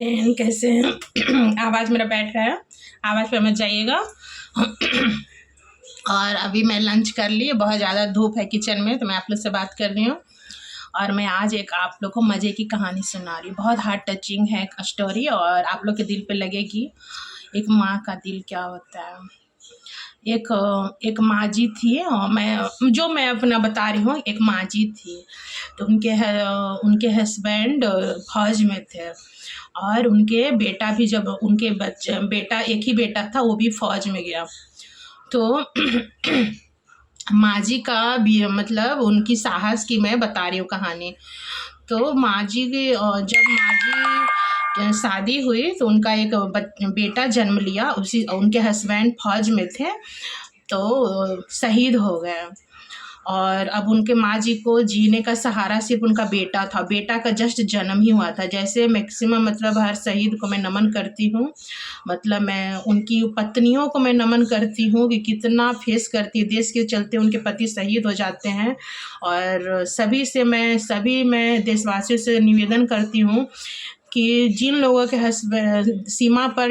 कैसे हैं? आवाज़ मेरा बैठ रहा है, आवाज़ पे मत जाइएगा। और अभी मैं लंच कर ली, बहुत ज़्यादा धूप है किचन में, तो मैं आप लोग से बात कर रही हूँ। और मैं आज एक आप लोग को मज़े की कहानी सुना रही हूँ। बहुत हार्ट टचिंग है स्टोरी और आप लोग के दिल पे लगेगी। एक माँ का दिल क्या होता है। एक माँ जी थी, और मैं अपना बता रही हूँ। एक माँ जी थी, तो उनके हस्बैंड फौज में थे, और उनके बेटा भी, जब उनके बेटा, एक ही बेटा था, वो भी फौज में गया। तो माँ जी का भी, मतलब उनकी साहस की मैं बता रही हूँ कहानी। तो माँ जी की, जब माँ जी शादी हुई तो उनका एक बेटा जन्म लिया। उनके हस्बैंड फौज में थे, तो शहीद हो गए। और अब उनके माँ जी को जीने का सहारा सिर्फ उनका बेटा था। बेटा का जस्ट जन्म ही हुआ था। जैसे मैक्सिमम, मतलब हर शहीद को मैं नमन करती हूँ, मतलब मैं उनकी पत्नियों को मैं नमन करती हूँ कि कितना फेस करती है। देश के चलते उनके पति शहीद हो जाते हैं। और सभी मैं देशवासियों से निवेदन करती हूँ कि जिन लोगों के हस्बैंड सीमा पर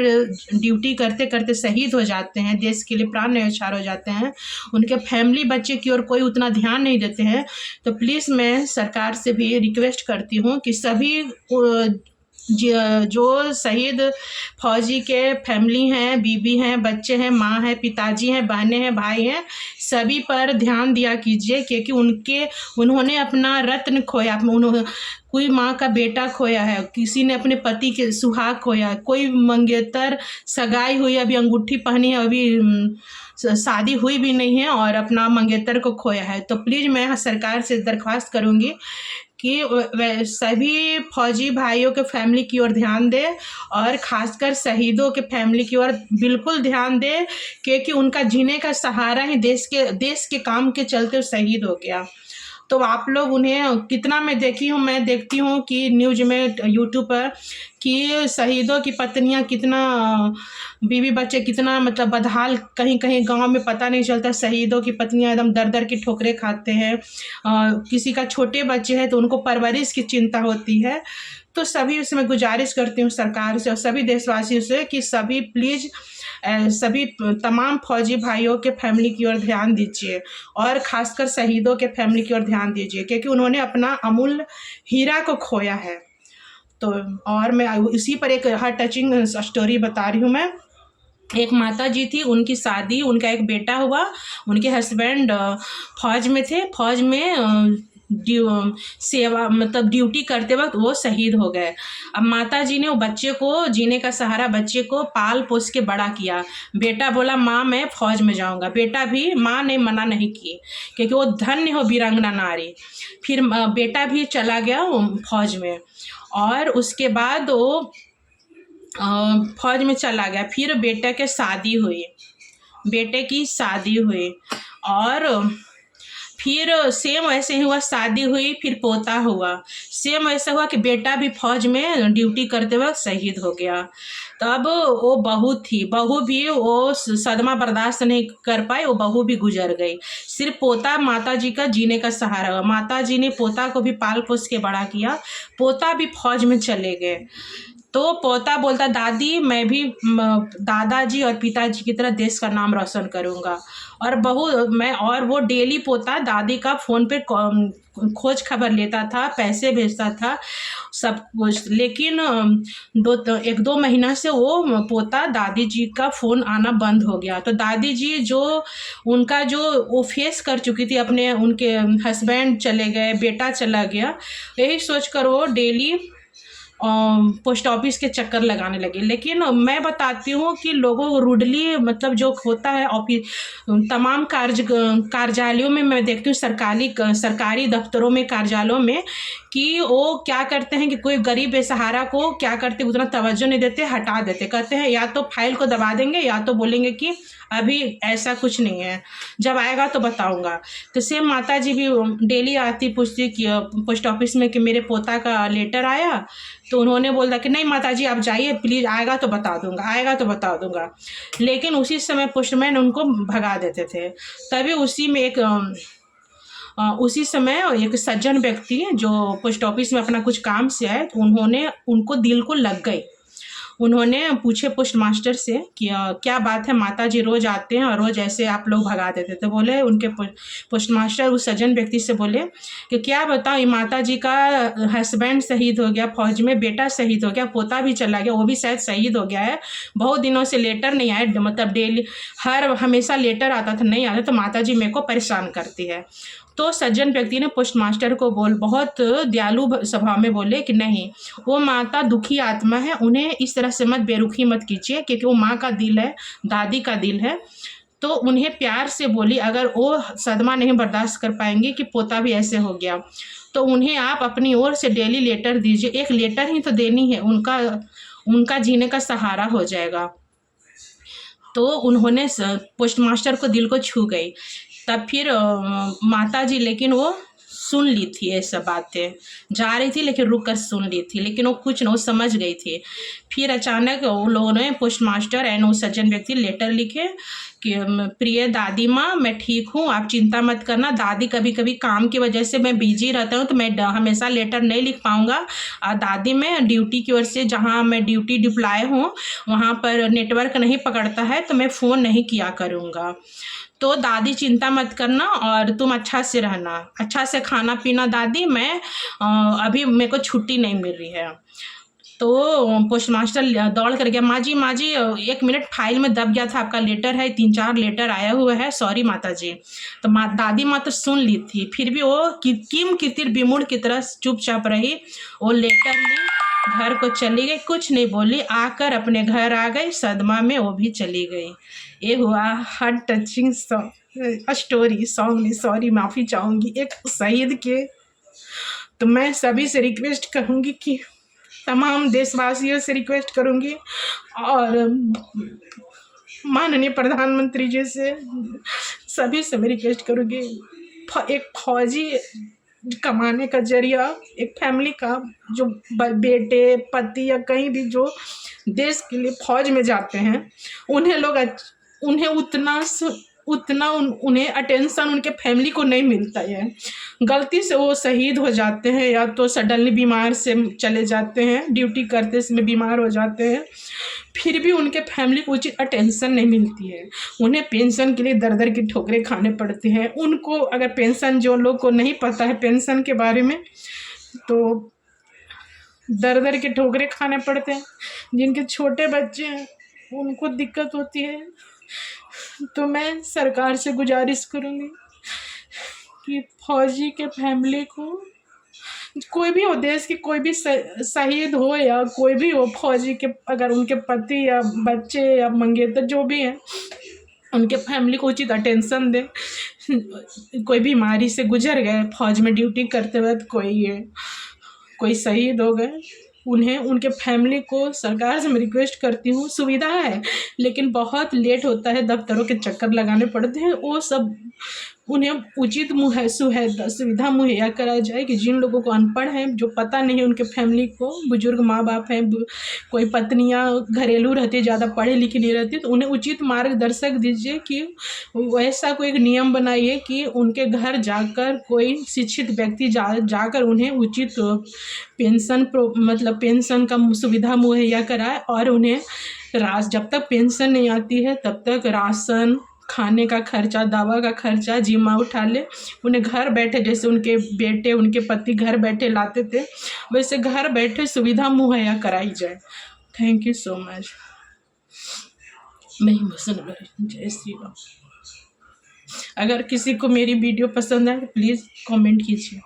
ड्यूटी करते करते शहीद हो जाते हैं, देश के लिए प्राण न्यौछावर हो जाते हैं, उनके फैमिली बच्चे की ओर कोई उतना ध्यान नहीं देते हैं। तो प्लीज़ मैं सरकार से भी रिक्वेस्ट करती हूँ कि सभी जो शहीद फौजी के फैमिली हैं, बीवी हैं, बच्चे हैं, माँ है, पिताजी हैं, बहनें हैं, भाई हैं, सभी पर ध्यान दिया कीजिए, क्योंकि उन्होंने अपना रत्न खोया। कोई माँ का बेटा खोया है, किसी ने अपने पति के सुहाग खोया है, कोई मंगेतर सगाई हुई, अभी अंगूठी पहनी है, अभी शादी हुई भी नहीं है, और अपना मंगेतर को खोया है। तो प्लीज़ मैं सरकार से दरख्वास्त करूँगी कि सभी फौजी भाइयों के फैमिली की ओर ध्यान दे, और ख़ासकर शहीदों के फैमिली की ओर बिल्कुल ध्यान दे, क्योंकि उनका जीने का सहारा ही देश के काम के चलते शहीद हो गया। तो आप लोग उन्हें कितना, मैं देखती हूँ कि न्यूज़ में, यूट्यूब पर, कि शहीदों की पत्नियां कितना, बीवी बच्चे कितना, मतलब बदहाल, कहीं कहीं गांव में पता नहीं चलता। शहीदों की पत्नियां एकदम दर दर की ठोकरें खाते हैं। किसी का छोटे बच्चे हैं तो उनको परवरिश की चिंता होती है। तो सभी से मैं गुजारिश करती हूँ सरकार से और सभी देशवासियों से कि सभी प्लीज़ सभी तमाम फौजी भाइयों के फैमिली की ओर ध्यान दीजिए, और ख़ासकर शहीदों के फैमिली की ओर ध्यान दीजिए, क्योंकि उन्होंने अपना अमूल्य हीरा को खोया है। तो और मैं इसी पर एक हार्ट टचिंग स्टोरी बता रही हूँ मैं। एक माता जी थी, उनकी शादी, उनका एक बेटा हुआ। उनके हस्बैंड फौज में थे, फौज में सेवा, मतलब ड्यूटी करते वक्त वो शहीद हो गए। अब माता जी ने वो बच्चे को, जीने का सहारा बच्चे को पाल पोस के बड़ा किया। बेटा बोला माँ मैं फौज में जाऊंगा, बेटा भी, माँ ने मना नहीं की, क्योंकि वो धन्य हो वीरांगना नारी। फिर बेटा भी चला गया फौज में, और उसके बाद वो फौज में चला गया। फिर बेटे की शादी हुई, और फिर सेम वैसे ही हुआ, शादी हुई, फिर पोता हुआ। सेम वैसा हुआ कि बेटा भी फौज में ड्यूटी करते वक्त शहीद हो गया। तब वो बहू भी वो सदमा बर्दाश्त नहीं कर पाई, वो बहू भी गुजर गई। सिर्फ पोता माता जी का जीने का सहारा हुआ। माता जी ने पोता को भी पाल पोस के बड़ा किया। पोता भी फौज में चले गए। तो पोता बोलता दादी मैं भी दादाजी और पिताजी की तरह देश का नाम रोशन करूंगा। और वो डेली पोता दादी का फ़ोन पे खोज खबर लेता था, पैसे भेजता था, सब कुछ। लेकिन 1-2 महीना से वो पोता दादी जी का फ़ोन आना बंद हो गया। तो दादी जी उनका जो वो फेस कर चुकी थी, उनके हस्बैंड चले गए, बेटा चला गया, यही सोचकर वो डेली पोस्ट ऑफिस के चक्कर लगाने लगे। लेकिन मैं बताती हूँ कि लोगों को रूडली, मतलब जो होता है ऑफिस, तमाम कार्यालयों में मैं देखती हूँ, सरकारी दफ्तरों में, कार्यालयों में, कि वो क्या करते हैं कि कोई गरीब बेसहारा को क्या करते, उतना तवज्जो नहीं देते, हटा देते। कहते हैं या तो फाइल को दबा देंगे, या तो बोलेंगे कि अभी ऐसा कुछ नहीं है, जब आएगा तो बताऊंगा। तो सेम माता जी भी डेली आती, पूछती कि पोस्ट ऑफिस में कि मेरे पोता का लेटर आया। तो उन्होंने बोला कि नहीं माता जी आप जाइए प्लीज़, आएगा तो बता दूंगा। लेकिन उसी समय पोस्टमैन उनको भगा देते थे। तभी उसी समय एक सज्जन व्यक्ति जो पोस्ट ऑफिस में अपना कुछ काम से आए, तो उनको दिल को लग गई उन्होंने पूछे पोस्ट मास्टर से कि क्या बात है, माता जी रोज़ आते हैं और रोज़ ऐसे आप लोग भगा देते। तो बोले उनके पोस्ट मास्टर उस सज्जन व्यक्ति से बोले कि क्या बताऊँ, माता जी का हस्बैंड शहीद हो गया फौज में, बेटा शहीद हो गया, पोता भी चला गया, वो भी शायद शहीद हो गया है, बहुत दिनों से लेटर नहीं आया, मतलब डेली हमेशा लेटर आता था, नहीं आता, तो माता जी मेरे को परेशान करती है। तो सज्जन व्यक्ति ने पोस्ट मास्टर को बहुत दयालु स्वभाव में बोले कि नहीं, वो माता दुखी आत्मा है, उन्हें इस तरह से मत बेरुखी मत कीजिए, क्योंकि वो माँ का दिल है, दादी का दिल है। तो उन्हें प्यार से बोली, अगर वो सदमा नहीं बर्दाश्त कर पाएंगी कि पोता भी ऐसे हो गया, तो उन्हें आप अपनी ओर से डेली लेटर दीजिए, एक लेटर ही तो देनी है, उनका जीने का सहारा हो जाएगा। तो उन्होंने पोस्ट मास्टर को दिल को छू गई। तब फिर माता जी, लेकिन वो सुन ली थी, ये सब बातें जा रही थी लेकिन रुक कर सुन ली थी, लेकिन वो कुछ न, वो समझ गई थी। फिर अचानक उन लोगों ने, पोस्ट मास्टर एंड वो सज्जन व्यक्ति, लेटर लिखे कि प्रिय दादी माँ, मैं ठीक हूँ, आप चिंता मत करना। दादी कभी कभी काम की वजह से मैं बिजी रहता हूँ, तो मैं हमेशा लेटर नहीं लिख पाऊँगा। दादी, मैं ड्यूटी की ओर से, जहाँ मैं ड्यूटी डिप्लॉय हूँ वहाँ पर नेटवर्क नहीं पकड़ता है, तो मैं फ़ोन नहीं किया करूँगा। तो दादी चिंता मत करना और तुम अच्छा से रहना, अच्छा से खाना पीना दादी, मैं अभी मेरे को छुट्टी नहीं मिल रही है। तो पोस्ट मास्टर दौड़ कर गया, माँ जी 1 मिनट, फाइल में दब गया था, आपका लेटर है, 3-4 लेटर आया हुआ है, सॉरी माता जी। तो दादी माँ तो सुन ली थी, फिर भी वो किम कितिर बिमुड़ की तरह चुपचाप रही। वो लेटर ली, घर को चली गई, कुछ नहीं बोली, आकर अपने घर आ गई, सदमा में वो भी चली गई। ये हुआ हार्ट टचिंग स्टोरी, सॉन्ग नहीं, सॉरी, माफ़ी चाहूँगी एक शहीद के। तो मैं सभी से रिक्वेस्ट करूँगी कि, तमाम देशवासियों से रिक्वेस्ट करूँगी और माननीय प्रधानमंत्री जी से, सभी से मैं रिक्वेस्ट करूँगी, एक फौजी कमाने का जरिया, एक फैमिली का, जो बेटे पति या कहीं भी जो देश के लिए फौज में जाते हैं, उन्हें उन्हें अटेंशन उनके फैमिली को नहीं मिलता है। गलती से वो शहीद हो जाते हैं या तो सडनली बीमार से चले जाते हैं, ड्यूटी करते समय बीमार हो जाते हैं, फिर भी उनके फैमिली को उचित अटेंशन नहीं मिलती है। उन्हें पेंशन के लिए दर की ठोकरें खाने पड़ती हैं। उनको अगर पेंशन, जो लोग को नहीं पता है पेंशन के बारे में, तो दर के ठोकरें खाने पड़ते हैं। जिनके छोटे बच्चे हैं उनको दिक्कत होती है। तो मैं सरकार से गुजारिश करूँगी कि फौजी के फैमिली को, कोई भी हो, देश की कोई भी शहीद हो या कोई भी हो, फौजी के अगर उनके पति या बच्चे या मंगेतर जो भी हैं, उनके फैमिली को उचित अटेंशन दें। कोई बीमारी से गुजर गए फौज में ड्यूटी करते वक्त, कोई शहीद हो गए, उन्हें, उनके फैमिली को सरकार से मैं रिक्वेस्ट करती हूँ, सुविधा है लेकिन बहुत लेट होता है, दफ्तरों के चक्कर लगाने पड़ते हैं, वो सब उन्हें उचित सुविधा मुहैया कराई जाए कि जिन लोगों को अनपढ़ हैं, जो पता नहीं है उनके फैमिली को, बुजुर्ग माँ बाप हैं, कोई पत्नियाँ घरेलू रहती, ज़्यादा पढ़े लिखे नहीं रहती, तो उन्हें उचित मार्गदर्शक दीजिए कि वैसा कोई एक नियम बनाइए कि उनके घर जाकर कोई शिक्षित व्यक्ति जाकर उन्हें उचित पेंशन मतलब पेंशन का सुविधा मुहैया कराए, और उन्हें जब तक पेंशन नहीं आती है तब तक राशन, खाने का खर्चा, दवा का खर्चा जिम्मा उठा ले। उन्हें घर बैठे, जैसे उनके बेटे, उनके पति घर बैठे लाते थे, वैसे घर बैठे सुविधा मुहैया कराई जाए। Thank you so much. मैं इमोशनल, जय श्री राम। अगर किसी को मेरी वीडियो पसंद आए तो प्लीज़ कमेंट कीजिए।